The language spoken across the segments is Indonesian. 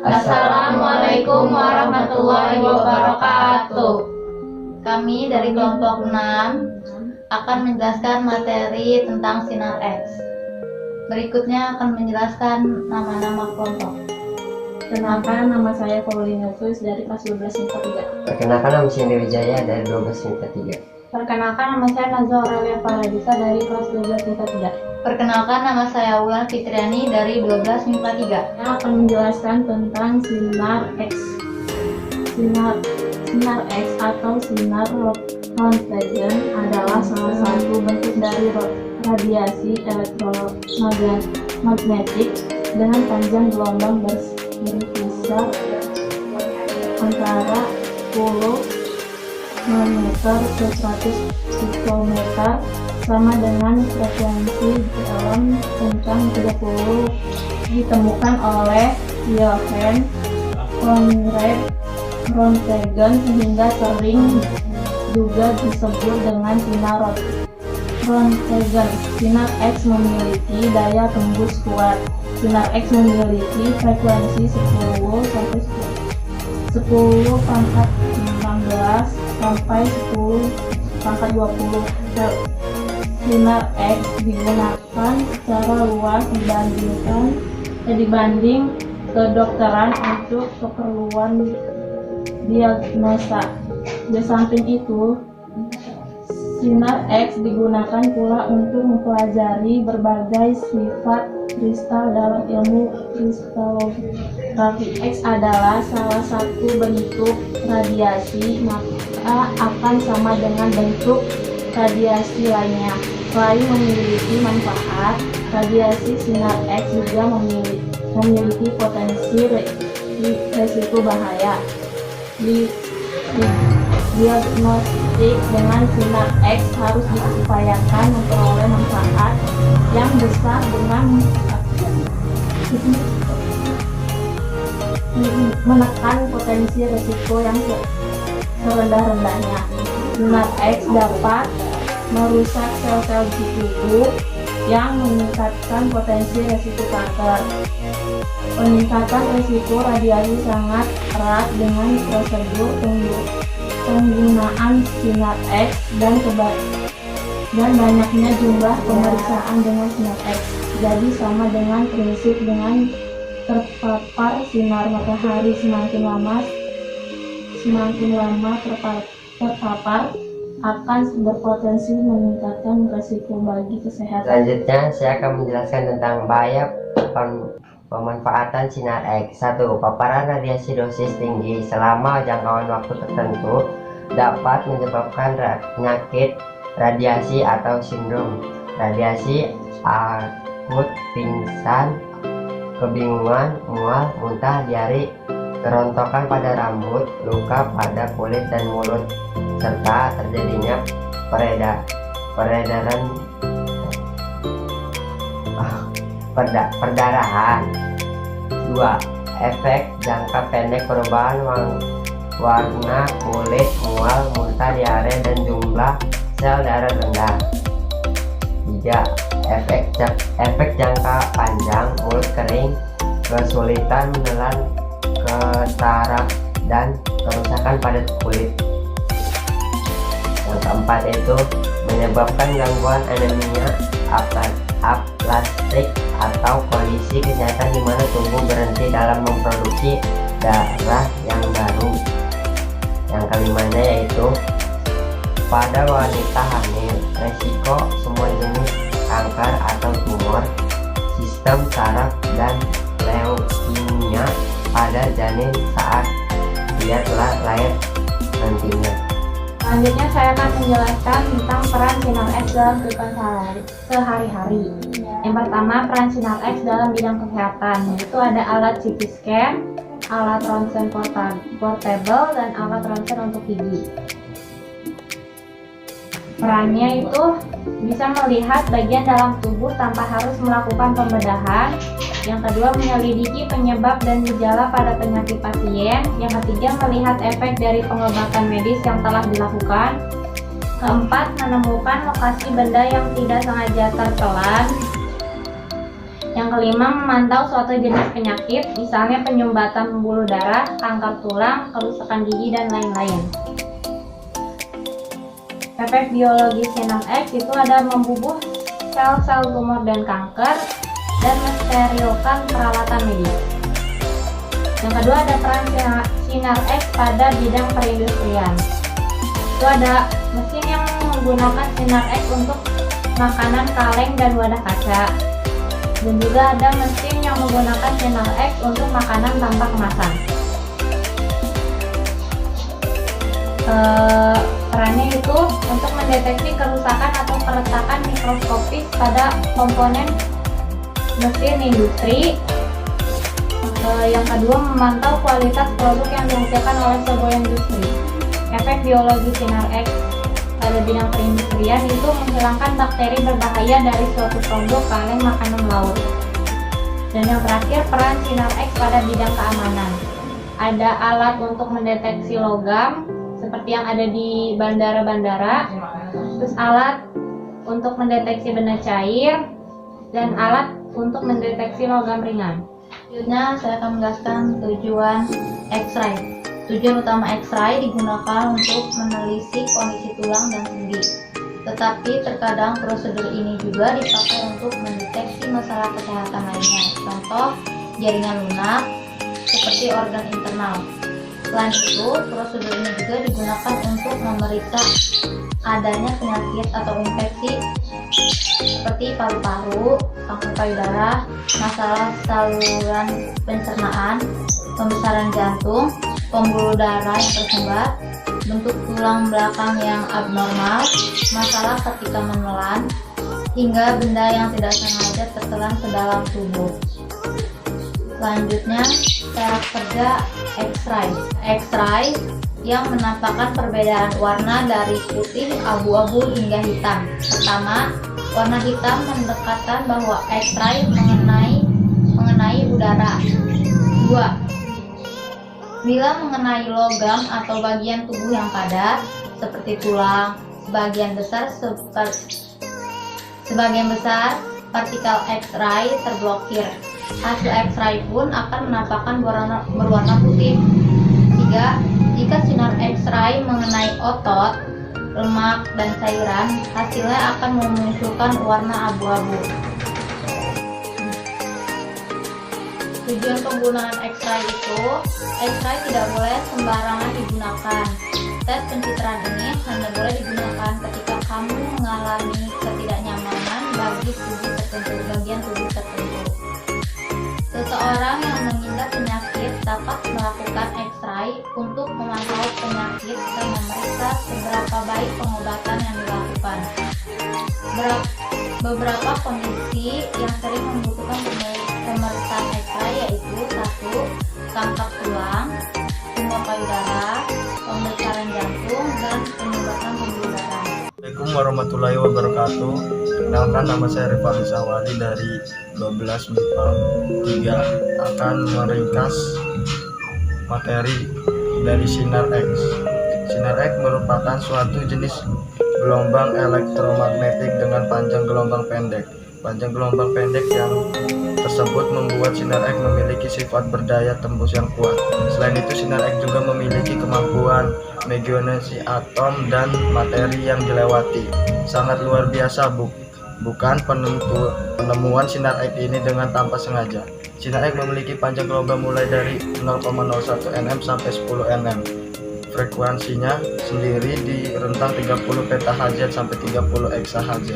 Assalamualaikum warahmatullahi wabarakatuh. Kami dari kelompok 6 akan menjelaskan materi tentang sinar X. Berikutnya akan menjelaskan nama-nama kelompok. Perkenalkan, nama saya Paulina Fus dari kelas 12 MIPA 3. Perkenalkan, nama saya Dewi Jaya dari 12 MIPA 3. Perkenalkan, nama saya Nazwa Aurelia Paradisa dari kelas 12 MIPA 3. Perkenalkan, nama saya Wulan Fitriani dari 12 MIPA 3. Saya akan menjelaskan tentang sinar X. Sinar X atau sinar Röntgen adalah salah satu bentuk dari radiasi elektromagnetik dengan panjang gelombang berkisar antara 10 nanometer ke 100 pikometer, sama dengan frekuensi dalam kencang 30, ditemukan oleh Wilhelm Conrad Röntgen, sehingga sering juga disebut dengan sinar Röntgen. Sinar X memiliki daya tembus kuat. Sinar X memiliki frekuensi 10 pangkat 16 sampai 10 pangkat 20 Hz. Sinar X digunakan secara luas dibanding kedokteran untuk keperluan diagnosa. Di samping itu, sinar X digunakan pula untuk mempelajari berbagai sifat kristal dalam ilmu kristalografi. X adalah salah satu bentuk radiasi, maka akan sama dengan bentuk radiasi lainnya. Selain memiliki manfaat, radiasi sinar X juga memiliki potensi resiko bahaya. Diagnostik dengan sinar X harus diupayakan memperoleh manfaat yang besar dengan menekan potensi resiko yang serendah-rendahnya. Sinar X dapat merusak sel-sel di tubuh yang meningkatkan potensi resiko kanker. Peningkatan resiko radiasi sangat erat dengan prosedur penggunaan sinar X dan banyaknya jumlah pemeriksaan dengan sinar X. Jadi sama dengan prinsip dengan terpapar sinar matahari, semakin lama terpapar akan berpotensi meningkatkan risiko bagi kesehatan. Selanjutnya, saya akan menjelaskan tentang bahaya pemanfaatan sinar X. 1. Paparan radiasi dosis tinggi selama jangkauan waktu tertentu dapat menyebabkan penyakit radiasi atau sindrom radiasi akut, pingsan, kebingungan, mual, muntah, diare, kerontokan pada rambut, luka pada kulit dan mulut, serta terjadinya perdarahan. 2. Efek jangka pendek, perubahan warna kulit, mual, muntah, diare, dan jumlah sel darah rendah. 3. Efek jangka panjang, mulut kering, kesulitan menelan, katarak, dan kerusakan pada kulit. Yang keempat itu menyebabkan gangguan anemia aplastik atau kondisi kesehatan di mana tubuh berhenti dalam memproduksi darah yang baru. Yang kelimanya yaitu pada wanita hamil, resiko semua jenis kanker atau tumor sistem saraf dan leukemia pada janin saat dia telah lahir nantinya. Selanjutnya saya akan menjelaskan tentang peran sinar X dalam kehidupan sehari-hari. Yang pertama, peran sinar X dalam bidang kesehatan, yaitu ada alat CT scan, alat ronsen portable, dan alat ronsen untuk gigi. Perannya itu bisa melihat bagian dalam tubuh tanpa harus melakukan pembedahan. Yang kedua, menyelidiki penyebab dan gejala pada penyakit pasien. Yang ketiga, melihat efek dari pengobatan medis yang telah dilakukan. Keempat, menemukan lokasi benda yang tidak sengaja tertelan. Yang kelima, memantau suatu jenis penyakit, misalnya penyumbatan pembuluh darah, kanker tulang, kerusakan gigi, dan lain-lain. Efek biologi sinar X itu ada membubuh sel-sel tumor dan kanker, dan mensterilkan peralatan medis. Yang kedua, ada peran sinar X pada bidang perindustrian. Itu ada mesin yang menggunakan sinar X untuk makanan kaleng dan wadah kaca. Dan juga ada mesin yang menggunakan sinar X untuk makanan tanpa kemasan. Perannya itu untuk mendeteksi kerusakan atau keretakan mikroskopis pada komponen mesin industri. Yang kedua, memantau kualitas produk yang dihasilkan oleh sebuah industri. Efek biologi sinar X pada bidang perindustrian itu menghilangkan bakteri berbahaya dari suatu produk kaleng makanan laut. Dan yang terakhir, peran sinar X pada bidang keamanan. Ada alat untuk mendeteksi logam seperti yang ada di bandara-bandara, terus alat untuk mendeteksi benda cair, dan alat untuk mendeteksi logam ringan. Selanjutnya saya akan menjelaskan tujuan X-ray. Tujuan utama X-ray digunakan untuk menelisik kondisi tulang dan sendi. Tetapi terkadang prosedur ini juga dipakai untuk mendeteksi masalah kesehatan lainnya. Contoh, jaringan lunak seperti organ internal. Selain itu, prosedur ini juga digunakan untuk memeriksa adanya penyakit atau infeksi seperti paru-paru, kanker payudara, masalah saluran pencernaan, pembesaran jantung, pembuluh darah yang tersumbat, bentuk tulang belakang yang abnormal, masalah ketika menelan, hingga benda yang tidak sengaja tertelan ke dalam tubuh. Selanjutnya, cara kerja X-ray. X-ray yang menampakkan perbedaan warna dari putih, abu-abu hingga hitam. Pertama, warna hitam mendekatkan bahwa X-ray mengenai udara. 2. Bila mengenai logam atau bagian tubuh yang padat seperti tulang, sebagian besar partikel X-ray terblokir. Hasil X-ray pun akan menampakkan berwarna putih. 3. Jika sinar X-ray mengenai otot, lemak, dan cairan, hasilnya akan memunculkan warna abu-abu. Tujuan penggunaan X-ray itu, X-ray tidak boleh sembarangan digunakan. Tes pencitraan ini hanya boleh digunakan ketika kamu mengalami ketidaknyamanan bagian tubuh tertentu. Seseorang yang mengidap penyakit dapat melakukan X-ray untuk memantau penyakit dan memeriksa seberapa baik pengobatan yang dilakukan. Beberapa kondisi yang sering membutuhkan pemeriksaan X-ray yaitu 1. Kanker tulang, tumor payudara, pembesaran jantung, dan penyumbatan pembuluh darah. Assalamualaikum warahmatullahi wabarakatuh. Perkenalkan, nama saya Rifali Sawali dari 12 MIPA 3 akan meringkas materi dari sinar X. Sinar X merupakan suatu jenis gelombang elektromagnetik dengan panjang gelombang pendek. Panjang gelombang pendek yang tersebut membuat sinar X memiliki sifat berdaya tembus yang kuat. Selain itu, sinar X juga memiliki kemampuan mengionasi atom dan materi yang dilewati. Sangat luar biasa, bukan penemuan sinar X ini dengan tanpa sengaja. Sinar X memiliki panjang gelombang mulai dari 0,01 nm sampai 10 nm. Frekuensinya sendiri di rentang 30 petahertz sampai 30 eksahertz.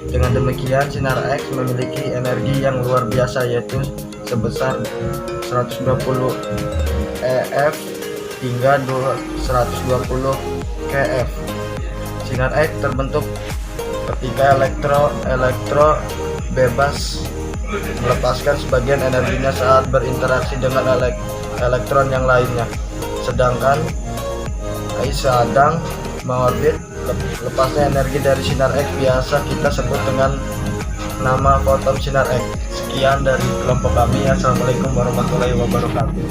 Dengan demikian, sinar X memiliki energi yang luar biasa, yaitu sebesar 120 EF hingga 120 kF. Sinar X terbentuk ketika elektro bebas melepaskan sebagian energinya saat berinteraksi dengan elektron yang lainnya. Sedangkan sedang mengorbit, lepasnya energi dari sinar X biasa kita sebut dengan nama foton sinar X. Sekian dari kelompok kami. Assalamualaikum warahmatullahi wabarakatuh.